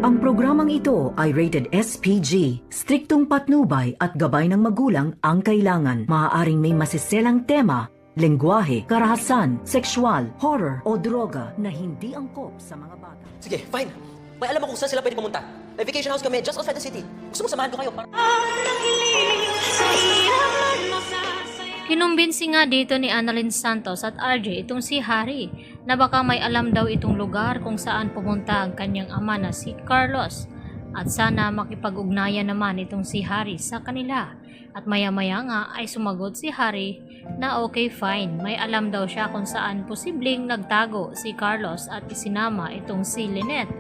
Ang programang ito ay rated SPG. Striktong patnubay at gabay ng magulang ang kailangan. Maaaring may masiselang tema, lengguwahe, karahasan, sexual, horror o droga na hindi angkop sa mga bata. Sige, fine. May alam mo kung saan sila pwede pumunta. May vacation house kami just outside the city. Gusto mo samahan ko kayo? Kinumbinsi nga dito ni Annalyn Santos at RJ itong si Harry na baka may alam daw itong lugar kung saan pumunta ang kanyang ama na si Carlos at sana makipag-ugnayan naman itong si Harry sa kanila. At maya-maya nga ay sumagot si Harry na okay fine, may alam daw siya kung saan posibleng nagtago si Carlos at isinama itong si Lynette.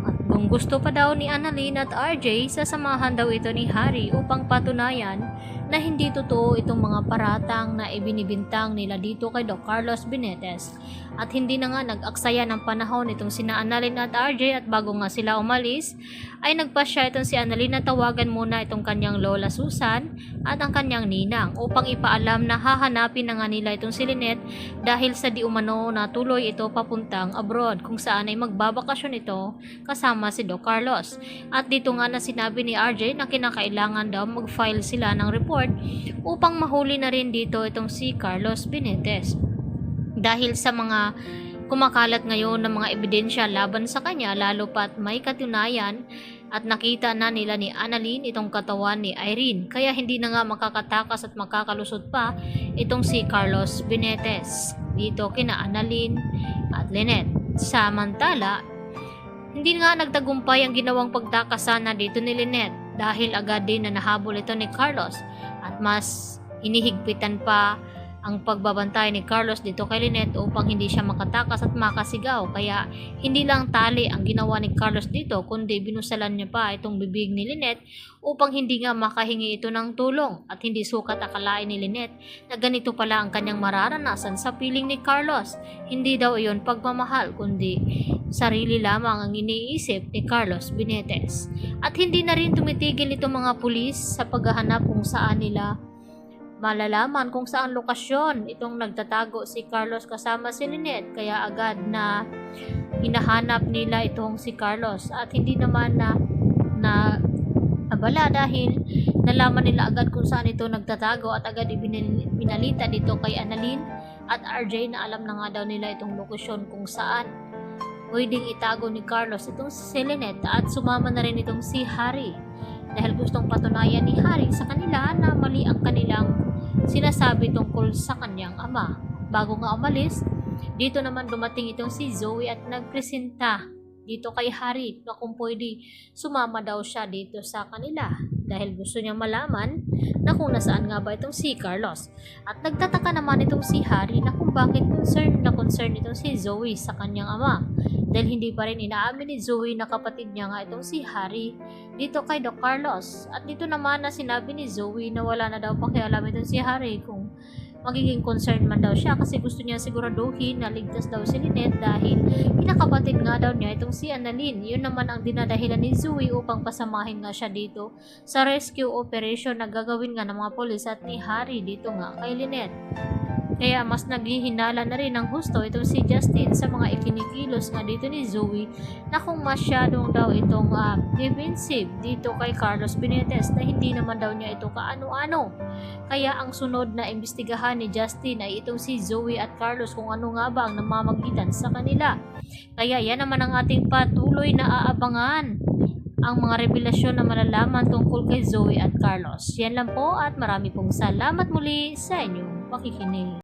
At kung gusto pa daw ni Annalyn at RJ, sasamahan daw ito ni Harry upang patunayan na hindi totoo itong mga paratang na ibinibintang nila dito kay Doc Carlos Benitez. At hindi na nga nag-aksaya ng panahon itong sina Annalyn at RJ at bago nga sila umalis ay nagpasya itong si Annalyn na tawagan muna itong kanyang lola Susan at ang kanyang ninang upang ipaalam na hahanapin na nga nila itong si Lynette dahil sa di umano na tuloy ito papuntang abroad kung saan ay magbabakasyon ito kasama si Doc Carlos. At dito nga na sinabi ni RJ na kinakailangan daw mag-file sila ng report upang mahuli na rin dito itong si Carlos Benitez. Dahil sa mga kumakalat ngayon ng mga ebidensya laban sa kanya, lalo pat may katunayan at nakita na nila ni Annalyn itong katawan ni Irene, kaya hindi na nga makakatakas at makakalusot pa itong si Carlos Benitez dito kina Annalyn at Lynette. Samantala, hindi nga nagtagumpay ang ginawang pagtakasan na dito ni Lynette dahil agad din na nahabol ito ni Carlos at mas hinihigpitan pa ang pagbabantay ni Carlos dito kay Lynette upang hindi siya makatakas at makasigaw. Kaya hindi lang tali ang ginawa ni Carlos dito kundi binusalan niya pa itong bibig ni Lynette upang hindi nga makahingi ito ng tulong at hindi sukat akalain ni Lynette na ganito pala ang kanyang mararanasan sa piling ni Carlos. Hindi daw iyon pagmamahal kundi sarili lamang ang iniisip ni Carlos Benitez. At hindi na rin tumitigil itong mga pulis sa paghahanap kung saan nila malalaman kung saan lokasyon itong nagtatago si Carlos kasama si Lynette, kaya agad na hinahanap nila itong si Carlos at hindi naman na abala dahil nalaman nila agad kung saan ito nagtatago at agad ibinalita dito kay Annalyn at RJ na alam na nga daw nila itong lokasyon kung saan pwedeng itago ni Carlos itong si Lynette at sumama na rin itong si Harry dahil gustong patunayan ni Harry sa kanila na mali ang kanilang sinasabi tungkol sa kanyang ama. Bago nga umalis, dito naman dumating itong si Zoe at nagpresenta dito kay Harry na kung pwede sumama daw siya dito sa kanila dahil gusto niya malaman na kung nasaan nga ba itong si Carlos. At nagtataka naman itong si Harry na kung bakit concern itong si Zoe sa kanyang ama dahil hindi pa rin inaamin ni Zoe na kapatid niya nga itong si Harry dito kay Doc Carlos. At dito naman na sinabi ni Zoe na wala na daw pakialam itong si Harry kung magiging concern man daw siya kasi gusto niya siguraduhin na ligtas daw si Lynette dahil kinakapatid nga daw niya itong si Annalyn. Yun naman ang dinadahilan ni Zoe upang pasamahin nga siya dito sa rescue operation na gagawin nga ng mga polis at ni Harry dito nga kay Lynette. Kaya mas naghihinala na rin ng husto itong si Justin sa mga ikinikilos nga dito ni Zoe na kung masyadong daw itong defensive dito kay Carlos Benitez na hindi naman daw niya ito kaano-ano. Kaya ang sunod na imbestigahan ni Justin ay itong si Zoe at Carlos kung ano nga ba ang namamagitan sa kanila. Kaya yan naman ang ating patuloy na aabangan, ang mga revelasyon na malalaman tungkol kay Zoe at Carlos. Yan lang po at marami pong salamat muli sa inyong pakikinig.